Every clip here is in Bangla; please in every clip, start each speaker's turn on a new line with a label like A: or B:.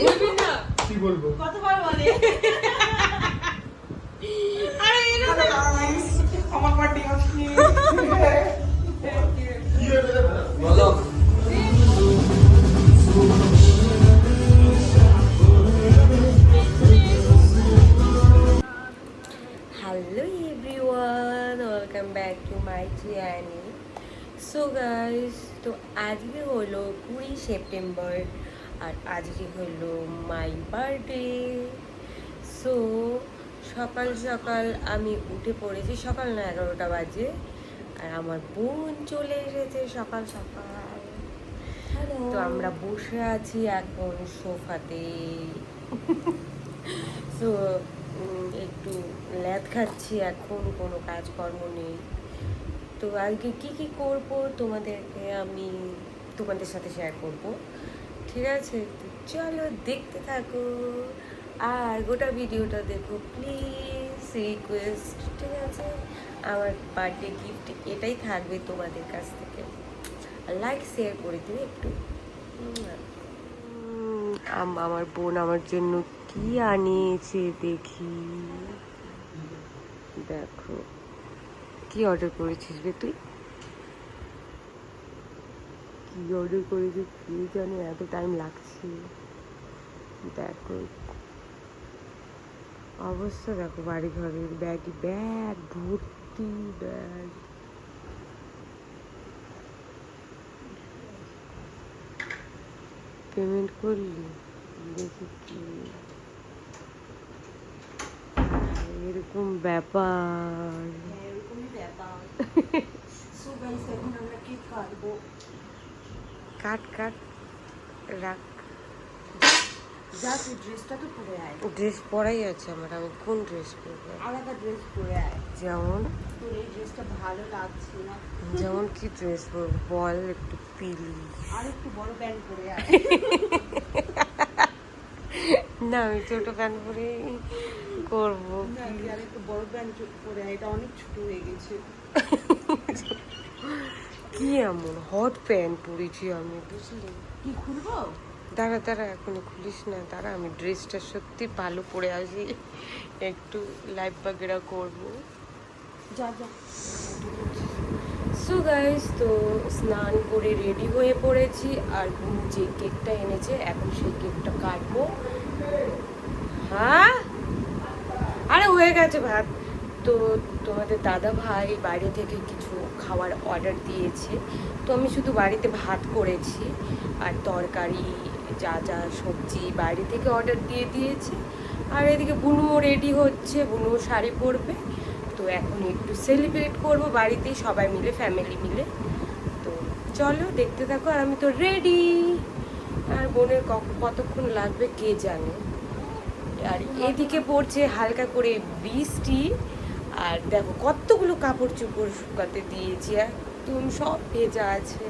A: বলবি না
B: কি বলবো?
A: কতবার বলে
C: আরে আমার বার্থডে আজকে।
B: কি হয়েছে রে? বলো।
D: Hello everyone, welcome back to my channel. So guys, তো আজকে হলো 20 সেপ্টেম্বর আর আজকে হলো মাই বার্থডে। সো সকাল সকাল আমি উঠে পড়েছি, সকাল না 11টা বাজে, আর আমার বোন চলে এসেছে সকাল সকাল। তো আমরা বসে আছি এখন সোফাতে। সো একটু ল্যাদ খাচ্ছি, এখন কোনো কাজকর্ম নেই। তো আজকে কি কি করব তোমাদেরকে আমি তোমাদের সাথে শেয়ার করব, ঠিক আছে? তো চলো দেখতে থাকো আর গোটা ভিডিওটা দেখো প্লিজ, রিকোয়েস্ট, ঠিক আছে? আমার বার্থডে গিফট এটাই থাকবে তোমাদের কাছ থেকে, লাইক শেয়ার করে দিও একটু। আমার বোন আমার জন্য কি আনিয়েছে দেখি, দেখো কি অর্ডার করেছিস রে তুই? কি অর্ডার করেছিস কি জানি, এত টাইম লাগছে। দেখো অবস্থা, দেখো বাড়ি ঘরের ব্যাগ ব্যাগ ভর্তি ব্যাগ। পেমেন্ট করলি? দেখি কি এরকম ব্যাপার।
A: এরকমই ব্যাপার। সো গাইস, এখন আমরা কেক কাটবো।
D: কাট কাট রাখ।
A: যা তুই ড্রেসটা তো পরে আয়।
D: ড্রেস পরাই আছে আমার, আমি কোন ড্রেস পরবো?
A: আলাদা ড্রেস পরে আয়,
D: যেমন
A: তোর এই ড্রেসটা ভালো লাগছে না।
D: যেমন কি ড্রেস পরবো বল একটু পিলি।
A: আর একটু বড় প্যান্ট পরে আয়।
D: না আমি ছোট প্যান্ট পরেই করবো।
A: না, তুই আর একটু বড় প্যান্ট পরে আয়, এটা অনেক ছোট হয়ে গেছে।
D: কি এমন হট প্যান্ট পরেছি আমি, বুঝলি?
A: কি খুলবো?
D: দাঁড়া দাঁড়া, এখনো খুলিস না, দাঁড়া আমি ড্রেসটা সত্যি ভালো পরে আসি, একটু লাইভ বাগেরা করবো।
A: যা যা।
D: সো গাইস, তো স্নান করে রেডি হয়ে পড়েছি, আর বোন যে কেকটা এনেছে এখন সেই কেকটা কাটবো। হ্যাঁ, আরে হয়ে গেছে ভাত। তো তোমাদের দাদা ভাই বাইরে থেকে কিছু খাবার অর্ডার দিয়েছে, তো আমি শুধু বাড়িতে ভাত করেছি, আর তরকারি যা যা সবজি বাইরে থেকে অর্ডার দিয়ে দিয়েছে। আর এদিকে বুনুও রেডি হচ্ছে, বুনুও শাড়ি পরবে। তো এখন একটু সেলিব্রেট করব বাড়িতেই সবাই মিলে, ফ্যামিলি মিলে। তো চলো দেখতে থাকো, আর আমি তো রেডি। আর বোনের কতক্ষণ লাগবে কে জানে। আর এদিকে পড়ছে হালকা করে বৃষ্টি, আর দেখো কতগুলো কাপড় চোপড় শুকাতে দিয়েছি, একদম সব ভেজা আছে,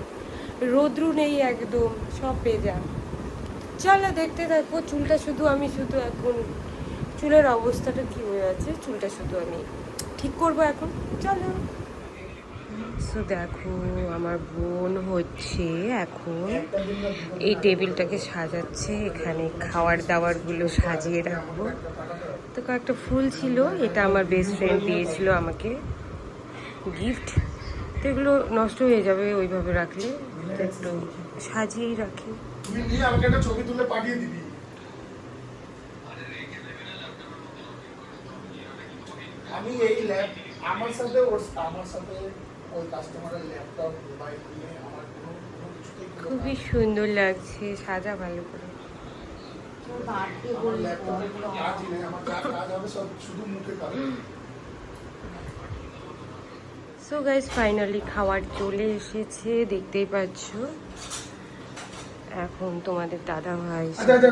D: রোদ্রু নেই, একদম সব ভেজা। চলো দেখতে থাকো। চুলটা শুধু আমি এখন চুলের অবস্থাটা কি হয়ে আছে, চুলটা শুধু আমি ঠিক করবো এখন, চলো। সো দেখো আমার বোন হচ্ছে এখন এই টেবিলটাকে সাজাচ্ছে, এখানে খাবার দাবারগুলো সাজিয়ে রাখবো। তো কয়েকটা ফুল ছিল, এটা আমার বেস্ট ফ্রেন্ড দিয়েছিল আমাকে গিফট। তো এগুলো নষ্ট হয়ে যাবে ওইভাবে রাখলে, তো একটু সাজিয়েই রাখি।
B: তুই নিয়ে আমাকে একটা ছবি তুলে পাঠিয়ে দিবি। আমি এই ল্যাব আমার সাথে ওই কাস্টমারের ল্যাপটপ মোবাইল নিয়ে আমার কোনো কিছুতেই
D: খুবই সুন্দর লাগছে, সাজা ভালো করে।
A: তোর বার্থডে
B: আমার
A: বলে
B: ল্যাপটপে কোনো কাজই নেই, আমার যা কাজ হবে সব শুধু মুখে কাজ।
D: সো গাইস, ফাইনালি খাবার চলে এসেছে, দেখতেই পাচ্ছ। এখন তোমাদের দাদা ভাই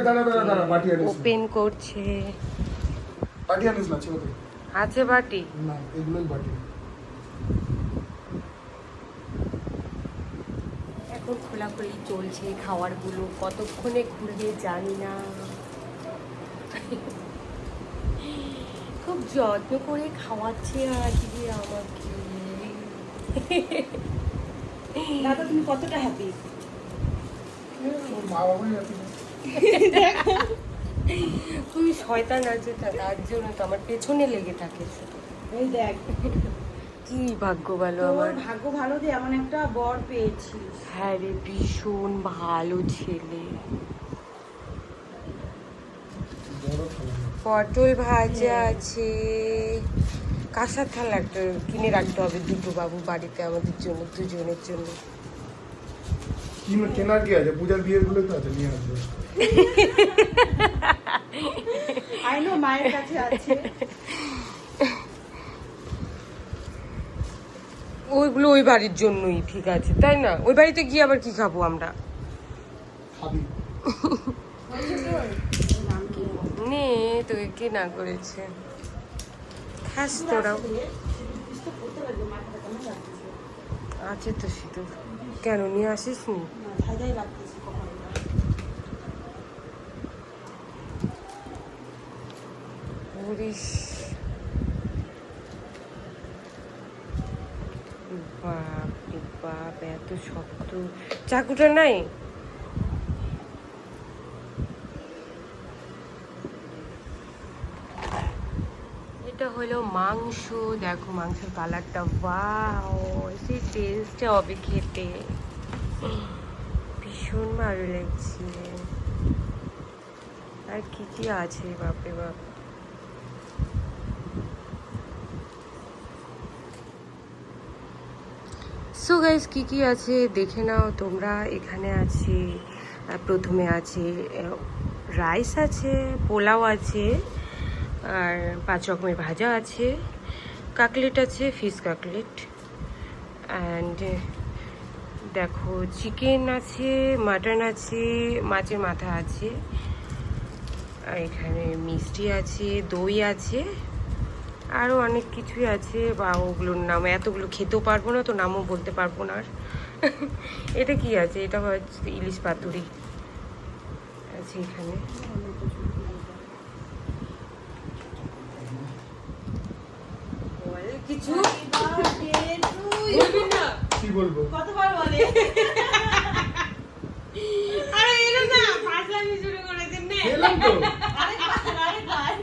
B: দাঁড়া পাঠিয়ে আনিস
D: ওপেন করছে।
B: পাঠিয়ে আনিস না ছিল তো
D: আছে বাটি?
B: না, এগুলোই বাটি।
D: এখন খোলাখুলি চলছে খাবারগুলো, কতক্ষণে খুলবে জানি না। খুব যত্ন করে খাওয়াচ্ছে আজকে আমাকে।
A: দাদা, তুমি কতটা হ্যাপি?
B: ওর মা বাবাই আছে।
D: তুমি শয়তান আছে তার জন্য তো আমার পেছনে লেগে থাকে শুধু।
A: এই দেখ,
D: কি ভাগ্য ভালো
A: তোর
D: আমার।
A: ভাগ্য ভালো যে এমন একটা বর পেয়েছিস।
D: হ্যাঁ রে, ভীষণ ভালো ছেলে। পটল ভাজা আছে, কাঁসার থালা একটা কিনে রাখতে হবে দুটো বাবু বাড়িতে আমাদের জন্য, দুজনের জন্য।
B: কেনার কি আছে, পূজার বিয়ের গুলো তো আছে, নিয়ে আসবে।
A: আই নো, মায়ের কাছে আছে।
D: ওইগুলো ওই বাড়ির জন্যই ঠিক আছে, তাই না? ওই বাড়িতে গিয়ে আবার কি খাবো আমরা?
B: খাবি?
A: নাম কি?
D: নে, তোকে কে না করেছে? খাস তোরাও? আছে তো শুধু, কেন নিয়ে আসিস নি?
A: ধাঁধাই লাগতেছে কখনো।
D: বলিস বাপ রে বাপ, এত শক্ত। চাকুটা নাই? এটা হলো মাংস, দেখো মাংসের কালারটা, ওয়াও, সেই টেস্টটা হবে খেতে, ভীষণ ভালো লাগছে। আর কি কি আছে বাপরে বাপ। সো গাইস, কি কি আছে দেখে নাও তোমরা। এখানে আছে, প্রথমে আছে রাইস আছে, পোলাও আছে, আর 5 রকমের ভাজা আছে, কাকলেট আছে, ফিশ কাকলেট, অ্যান্ড দেখো চিকেন আছে, মাটন আছে, মাছের মাথা আছে, আর এখানে মিষ্টি আছে, দই আছে, আরও অনেক কিছুই আছে, বা ওগুলোর নাম এতগুলো খেতেও পারবো না তো, নামও বলতে পারবো না আর। এটা কি আছে? এটা হচ্ছে ইলিশ পাতুরি আছে এখানে। কিছু
B: কি বলবো?
A: কতবার বলে?
D: আরে এলো না, ফাজলামি শুরু করে দিন না।
B: খেলাম তো।
A: আরেকবার।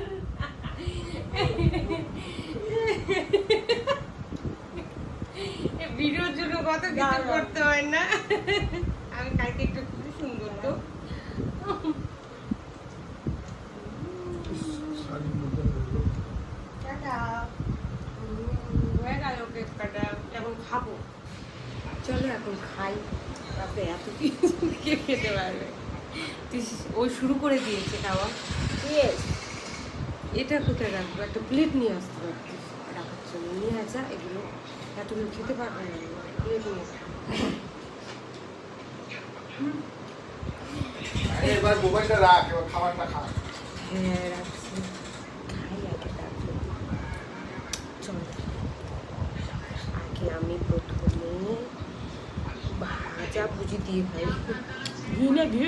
D: ভিডিওর জন্য কত কিছু করতে হয় না? আমি কালকে একটু খুব সুন্দর তো।
B: শাড়ির মধ্যে বলবো।
A: টাটা।
D: হয়ে গেল কেক কাটা, এখন খাবো। চলো এখন খাই, তারপরে এত কিছু কে খেতে পারবে? ও শুরু করে দিয়েছে খাওয়া।
A: Yes.
D: এটা কোথায় রাখবো? একটা প্লেট নিয়ে আসতে পারতিস রাখার জন্য। নিয়ে আসা, এগুলো এতগুলো খেতে পারবে না, প্লেট নিয়ে আসা।
B: এবার মোবাইলটা রাখ, এবার খাবারটা খা।
D: হ্যাঁ রাখছি, খাই আগে, তারপরে চল। আগে আমি প্রথমে ভাজা ভুজি দিয়ে খাই। ঘি না ঘি,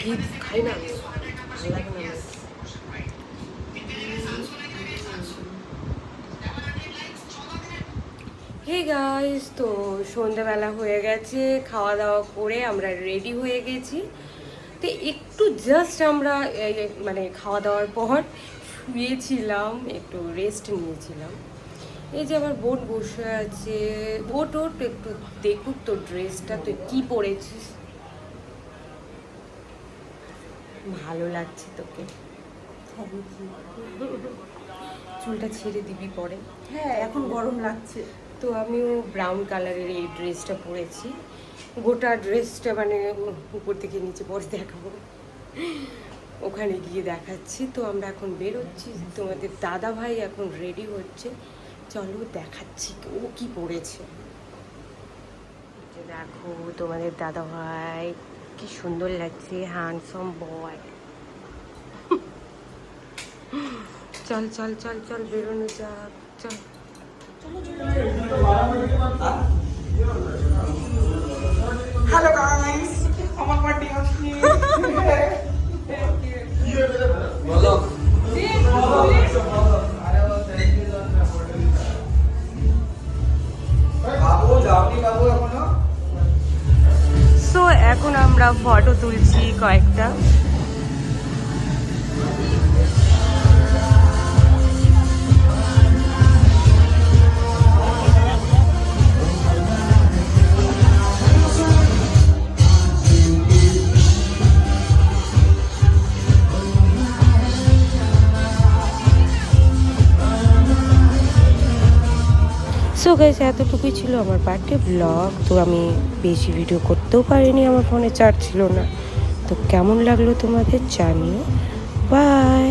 D: ঘি খাই না আমি, ভালো লাগে না আমার। হে গাইস, তো সন্ধ্যাবেলা হয়ে গেছে, খাওয়া দাওয়া করে আমরা রেডি হয়ে গেছি। তো একটু জাস্ট আমরা মানে খাওয়া দাওয়ার পর শুয়েছিলাম, একটু রেস্ট নিয়েছিলাম। এই যে আমার বোন বসে আছে, ওট একটু দেখুক তো ড্রেসটা, তুই কি পরেছিস? ভালো লাগছে তোকে? চুলটা ছেড়ে দিবি পরে।
A: হ্যাঁ, এখন গরম লাগছে।
D: তো আমিও ব্রাউন কালারের এই ড্রেসটা পরেছি, গোটা ড্রেসটা মানে উপর থেকে নিচে পরে দেখাবো, ওখানে গিয়ে দেখাচ্ছি। তো আমরা এখন বেরোচ্ছি, তোমাদের দাদা ভাই এখন রেডি হচ্ছে, চলো দেখাচ্ছি ও কি পরেছে। দেখো তোমাদের দাদা ভাই কি সুন্দর লাগছে, হ্যান্ডসাম বয়। চল চল চল চল বেরোনো যাক, চল।
C: হ্যালো গাইস, আমার বার্থডে আসছে।
D: সো এখন আমরা ফটো তুলছি কয়েকটা। সো গাইস এতটুকুই ছিল আমার বার্থডে ব্লগ। তো আমি বেশি ভিডিও করতেও পারিনি, আমার ফোনে চার্জ ছিল না। তো কেমন লাগলো তোমাদের জানিও। বাই।